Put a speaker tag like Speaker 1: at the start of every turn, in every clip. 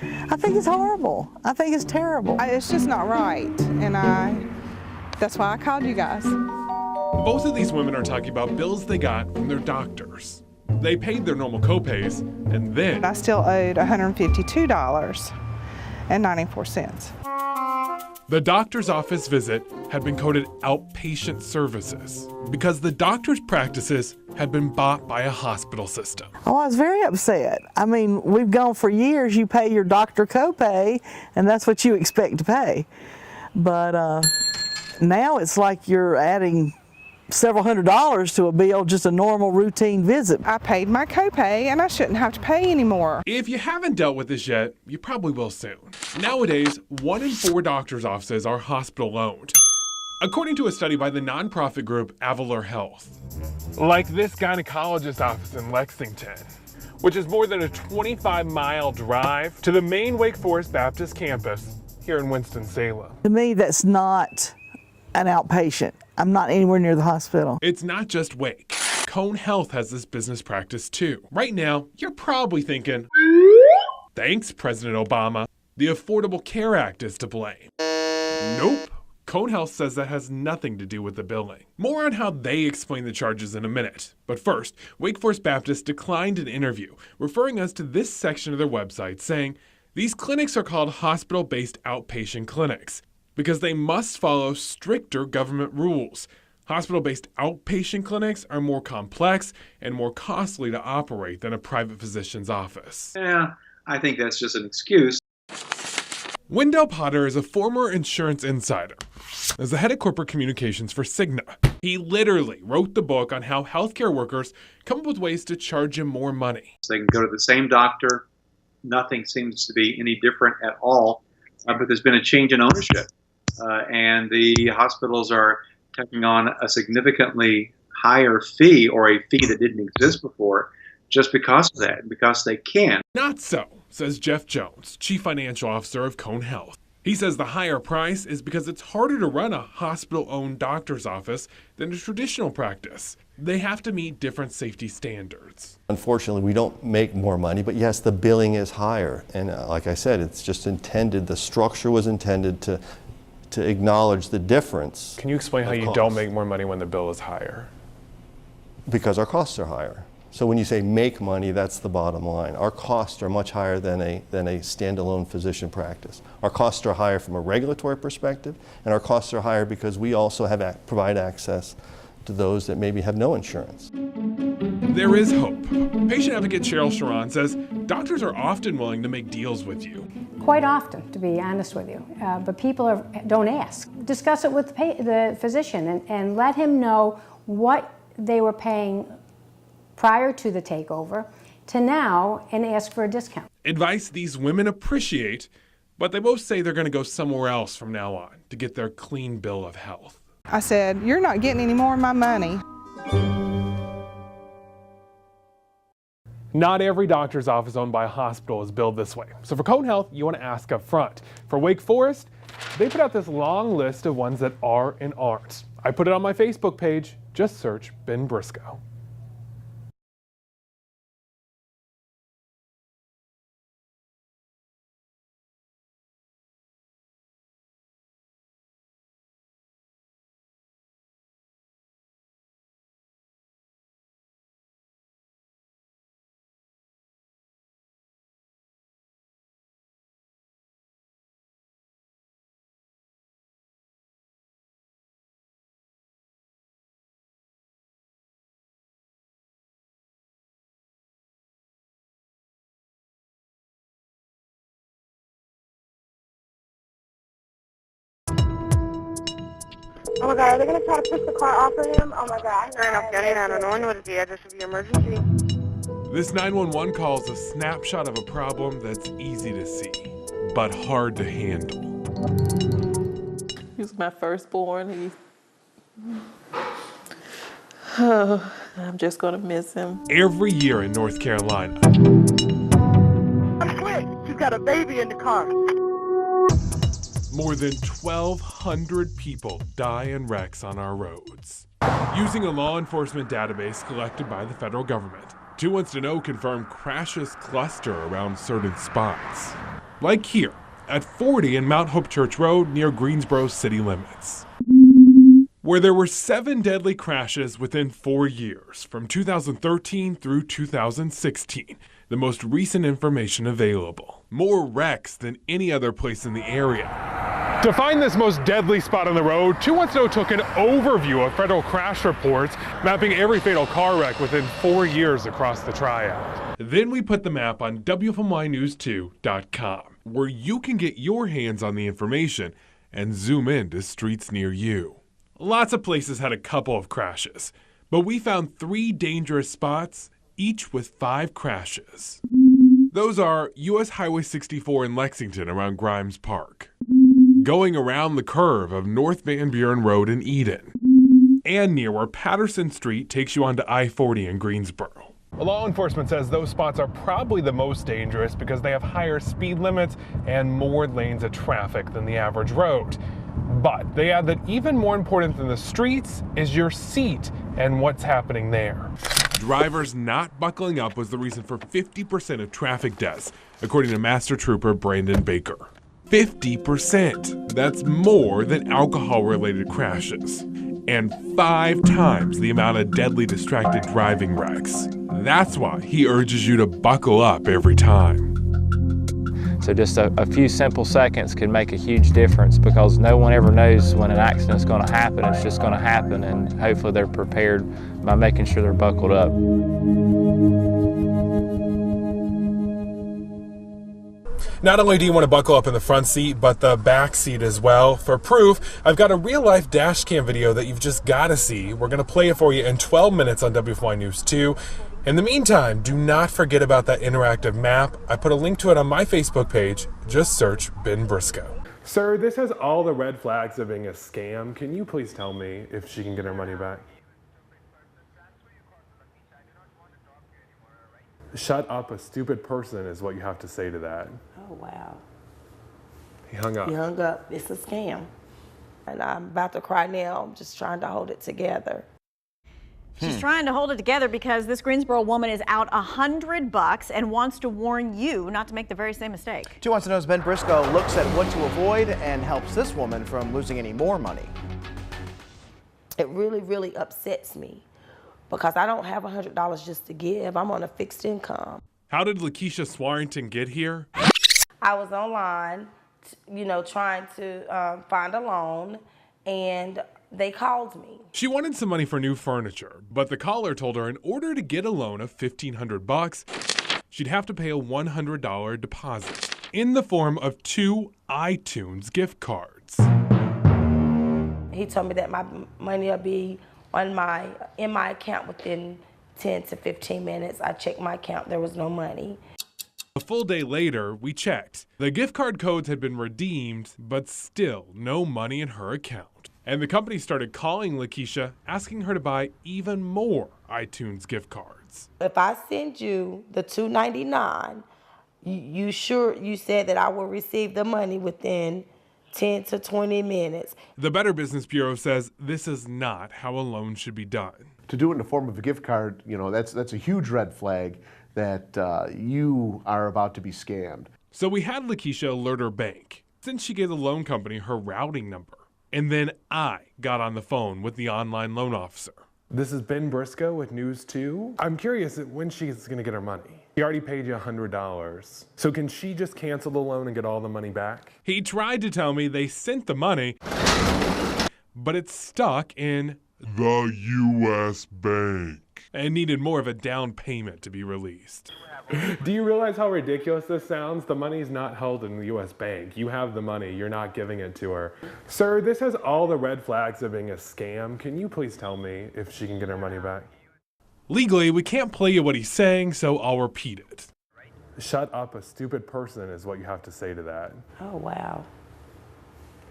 Speaker 1: I think it's horrible. I think it's terrible.
Speaker 2: It's just not right, and that's why I called you guys.
Speaker 3: Both of these women are talking about bills they got from their doctors. They paid their normal copays, and then
Speaker 2: I still owed $152.94.
Speaker 3: The doctor's office visit had been coded outpatient services because the doctor's practices had been bought by a hospital system.
Speaker 1: Oh, I was very upset. I mean, we've gone for years, you pay your doctor copay, and that's what you expect to pay. But now it's like you're adding several $100s to a bill, just a normal routine visit.
Speaker 2: I paid my copay, and I shouldn't have to pay anymore.
Speaker 3: If you haven't dealt with this yet, you probably will soon. Nowadays, 1 in 4 doctor's offices are hospital-owned, according to a study by the nonprofit group Avalor Health. Like this gynecologist office in Lexington, which is more than a 25-mile drive to the main Wake Forest Baptist campus here in Winston-Salem.
Speaker 1: To me, that's not an outpatient. I'm not anywhere near the hospital.
Speaker 3: It's not just Wake. Cone Health has this business practice too. Right now, you're probably thinking, thanks, President Obama. The Affordable Care Act is to blame. Nope. Cone Health says that has nothing to do with the billing. More on how they explain the charges in a minute. But first, Wake Forest Baptist declined an interview, referring us to this section of their website saying, these clinics are called hospital-based outpatient clinics because they must follow stricter government rules. Hospital-based outpatient clinics are more complex and more costly to operate than a private physician's office.
Speaker 4: Yeah, I think that's just an excuse.
Speaker 3: Wendell Potter is a former insurance insider. As the head of corporate communications for Cigna, he literally wrote the book on how healthcare workers come up with ways to charge him more money.
Speaker 4: So they can go to the same doctor. Nothing seems to be any different at all, but there's been a change in ownership. And the hospitals are taking on a significantly higher fee, or a fee that didn't exist before, just because of that, because they can.
Speaker 3: Not so, says Jeff Jones, Chief Financial Officer of Cone Health. He says the higher price is because it's harder to run a hospital-owned doctor's office than a traditional practice. They have to meet different safety standards.
Speaker 5: Unfortunately, we don't make more money, but yes, the billing is higher. And like I said, it's just intended, the structure was intended to acknowledge the difference.
Speaker 3: Can you explain how you don't make more money when the bill is higher?
Speaker 5: Because our costs are higher. So when you say make money, that's the bottom line. Our costs are much higher than a standalone physician practice. Our costs are higher from a regulatory perspective, and our costs are higher because we also provide access to those that maybe have no insurance.
Speaker 3: There is hope. Patient advocate Cheryl Sharon says doctors are often willing to make deals with you.
Speaker 6: Quite often, to be honest with you, but people don't ask. Discuss it with the physician and let him know what they were paying prior to the takeover to now, and ask for a discount. Advice
Speaker 3: these women appreciate, but they both say they're going to go somewhere else from now on to get their clean bill of health.
Speaker 2: I said, you're not getting any more of my money.
Speaker 3: Not every doctor's office owned by a hospital is billed this way. So for Cone Health, you want to ask up front. For Wake Forest, they put out this long list of ones that are and aren't. I put it on my Facebook page. Just search Ben Briscoe.
Speaker 7: Oh my God, are they going to try to push the car off of him? Oh my God. Turn off County 911, what is the address of your emergency?
Speaker 3: This 911 call is a snapshot of a problem that's easy to see, but hard to handle.
Speaker 8: He was my firstborn. I'm just going to miss him.
Speaker 3: Every year in North Carolina,
Speaker 7: I'm quick. She's got a baby in the car.
Speaker 3: more than 1,200 people die in wrecks on our roads. Using a law enforcement database collected by the federal government, 2 Wants to Know confirmed crashes cluster around certain spots. like here at 40 and Mount Hope Church Road near Greensboro city limits, where there were 7 deadly crashes within 4 years, from 2013 through 2016, the most recent information available. More wrecks than any other place in the area. To find this most deadly spot on the road, 210 took an overview of federal crash reports, mapping every fatal car wreck within 4 years across the triad. Then we put the map on WFMYnews2.com, where you can get your hands on the information and zoom into streets near you. Lots of places had a couple of crashes, but we found 3 dangerous spots, each with 5 crashes. Those are US Highway 64 in Lexington around Grimes Park, going around the curve of North Van Buren Road in Eden, and near where Patterson Street takes you onto I-40 in Greensboro. Law enforcement says those spots are probably the most dangerous because they have higher speed limits and more lanes of traffic than the average road. But they add that even more important than the streets is your seat and what's happening there. Drivers not buckling up was the reason for 50% of traffic deaths, according to Master Trooper Brandon Baker. 50%. That's more than alcohol-related crashes, and 5 times the amount of deadly distracted driving wrecks. That's why he urges you to buckle up every time.
Speaker 9: So just a few simple seconds can make a huge difference, because no one ever knows when an accident's going to happen. It's just going to happen, and hopefully they're prepared by making sure they're buckled up.
Speaker 3: Not only do you want to buckle up in the front seat, but the back seat as well. For proof, I've got a real-life dash cam video that you've just got to see. We're going to play it for you in 12 minutes on WFY News 2. In the meantime, do not forget about that interactive map. I put a link to it on my Facebook page. Just search Ben Briscoe. Sir, this has all the red flags of being a scam. Can you please tell me if she can get her money back? Shut up, a stupid person is what you have to say to that.
Speaker 10: Oh, wow.
Speaker 3: He hung up.
Speaker 10: He hung up. It's a scam. And I'm about to cry now. I'm just trying to hold it together.
Speaker 11: She's trying to hold it together because this Greensboro woman is out $100 and wants to warn you not to make the very same mistake.
Speaker 12: 210's Ben Briscoe looks at what to avoid and helps this woman from losing any more money.
Speaker 10: It really, really upsets me because I don't have $100 just to give. I'm on a fixed income.
Speaker 3: How did Lakeisha Swarrington get here?
Speaker 10: I was online, trying to find a loan, and they called me.
Speaker 3: She wanted some money for new furniture, but the caller told her in order to get a loan of $1,500, she'd have to pay a $100 deposit in the form of 2 iTunes gift cards.
Speaker 10: He told me that my money will be in my account within 10 to 15 minutes. I checked my account, there was no money.
Speaker 3: A full day later, we checked. The gift card codes had been redeemed, but still no money in her account. And the company started calling Lakeisha, asking her to buy even more iTunes gift cards.
Speaker 10: If I send you the $299, you said that I will receive the money within 10 to 20 minutes.
Speaker 3: The Better Business Bureau says this is not how a loan should be done.
Speaker 13: To do it in the form of a gift card, that's a huge red flag that you are about to be scammed.
Speaker 3: So we had Lakeisha alert her bank, since she gave the loan company her routing number. And then I got on the phone with the online loan officer. This is Ben Briscoe with News 2. I'm curious when she's going to get her money. He already paid you $100. So can she just cancel the loan and get all the money back? He tried to tell me they sent the money, but it's stuck in the U.S. bank and needed more of a down payment to be released. Do you realize how ridiculous this sounds? The money's not held in the U.S. bank. You have the money. You're not giving it to her. Sir, this has all the red flags of being a scam. Can you please tell me if she can get her money back? Legally, we can't play you what he's saying, so I'll repeat it. Shut up, a stupid person is what you have to say to that.
Speaker 10: Oh, wow.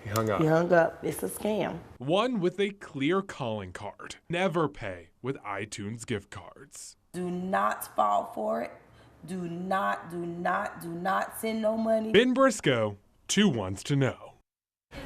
Speaker 3: He hung up.
Speaker 10: He hung up. It's a scam. One
Speaker 3: with a clear calling card. Never pay with iTunes gift cards.
Speaker 10: Do not fall for it. Do not send no money.
Speaker 3: Ben Briscoe, 2 wants to know.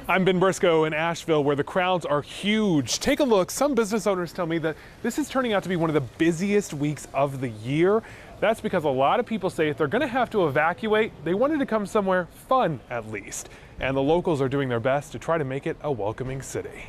Speaker 3: I'm Ben Briscoe in Asheville, where the crowds are huge. Take a look. Some business owners tell me that this is turning out to be one of the busiest weeks of the year. That's because a lot of people say if they're going to have to evacuate, they wanted to come somewhere fun at least. And the locals are doing their best to try to make it a welcoming city.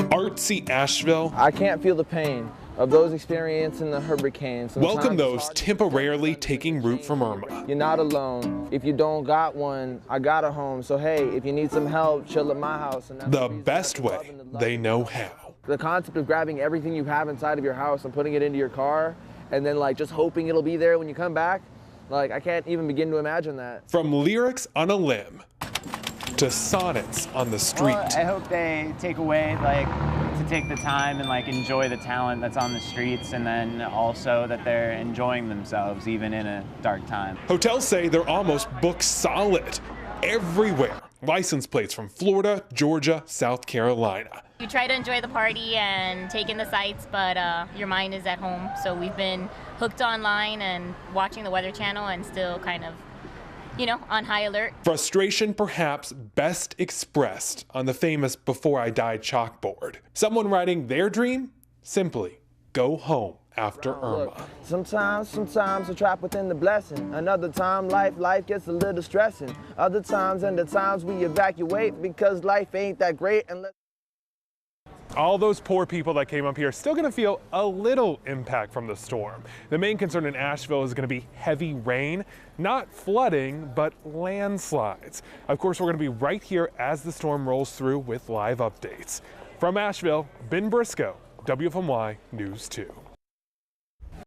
Speaker 3: Artsy Asheville.
Speaker 14: I can't feel the pain of those experiencing the hurricane.
Speaker 3: Welcome those temporarily taking root from Irma.
Speaker 14: You're not alone. If you don't got one, I got a home. So hey, if you need some help, chill at my house. And
Speaker 3: the best way they know how.
Speaker 14: The concept of grabbing everything you have inside of your house and putting it into your car and then like just hoping it'll be there when you come back, like I can't even begin to imagine that.
Speaker 3: From lyrics on a limb to sonnets on the street.
Speaker 15: Well, I hope they take away to take the time and enjoy the talent that's on the streets, and then also that they're enjoying themselves even in a dark time.
Speaker 3: Hotels say they're almost booked solid everywhere. License plates from Florida, Georgia, South Carolina.
Speaker 16: You try to enjoy the party and take in the sights, but your mind is at home. So we've been hooked online and watching the Weather Channel and still kind of, on high alert.
Speaker 3: Frustration perhaps best expressed on the famous Before I Die chalkboard. Someone writing their dream, simply go home after Irma.
Speaker 14: Look, sometimes we're trapped within the blessing. Another time life gets a little stressing. Other times and the times we evacuate because life ain't that great. And
Speaker 3: all those poor people that came up here are still going to feel a little impact from the storm. The main concern in Asheville is going to be heavy rain, not flooding, but landslides. Of course, we're going to be right here as the storm rolls through with live updates. From Asheville, Ben Briscoe, WFMY News 2.